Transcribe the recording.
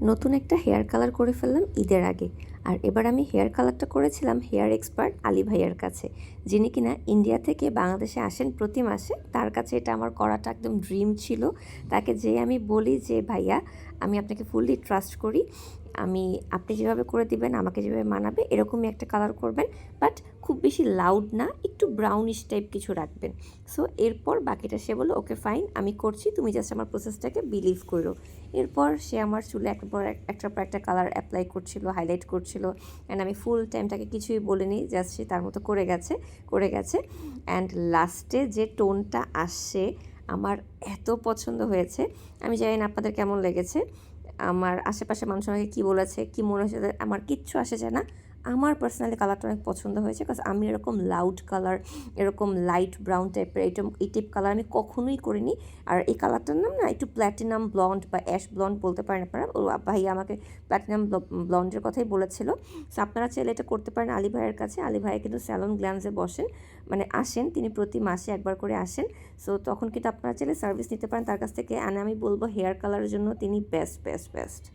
নতুন একটা hair colour করে ফেললাম ঈদের আগে। আর এবার আমি হেয়ার কালারটা করেছিলাম হেয়ার এক্সপার্ট আলী ভাইয়ার কাছে, যিনি কিনা ইন্ডিয়া থেকে বাংলাদেশে আসেন প্রতি মাসে। তার কাছে এটা আমার করাটা একদম ড্রিম ছিল। তাকে যেয়ে আমি বলি যে ভাইয়া, আমি আপনাকে ফুললি ট্রাস্ট করি, আপনি যেভাবে করে দিবেন, আমাকে যেভাবে মানাবে এরকমই একটা কালার করবেন, বাট খুব বেশি লাউড না, একটু ব্রাউনিশ টাইপ কিছু রাখবেন। সো এরপর বাকিটা সে বললো ওকে ফাইন, আমি করছি, তুমি জাস্ট আমার প্রসেসটাকে বিলিভ করো। এরপর সে আমার চুলে একটার পর একটা কালার অ্যাপ্লাই করছিল, হাইলাইট করছিল, অ্যান্ড আমি ফুল টাইমটাকে কিছুই বলিনি, জাস্ট সে তার মতো করে গেছে। অ্যান্ড লাস্টে যে টোনটা আসছে আমার এত পছন্দ হয়েছে। আমি জানি না আপনাদের কেমন লেগেছে, আমার আশেপাশে মানুষ আমাকে কী বলেছে, কী মনে হয়েছে, আমার কিচ্ছু আসে যায় না। আমার পার্সোনালি কালারটা অনেক পছন্দ হয়েছে, কারণ আমি এরকম লাউড কালার, এরকম লাইট ব্রাউন টাইপের এই টাইপ কালার আমি কখনোই করিনি। আর এই কালারটার নাম না একটু প্ল্যাটিনাম ব্লন্ড বা অ্যাশ ব্লন্ড বলতে পারেন আপনারা। ও ভাইয়া আমাকে প্ল্যাটিনাম ব্লন্ডের কথাই বলেছিল। সো আপনারা চাইলে এটা করতে পারেন আলী ভাইয়ের কাছে। আলী ভাইয়া কিন্তু স্যালন গ্ল্যান্সে বসেন, মানে আসেন, তিনি প্রতি মাসে একবার করে আসেন। সো তখন কিন্তু আপনারা চাইলে সার্ভিস নিতে পারেন তার কাছ থেকে। আর আমি বলবো হেয়ার কালারের জন্য তিনি বেস্ট বেস্ট বেস্ট।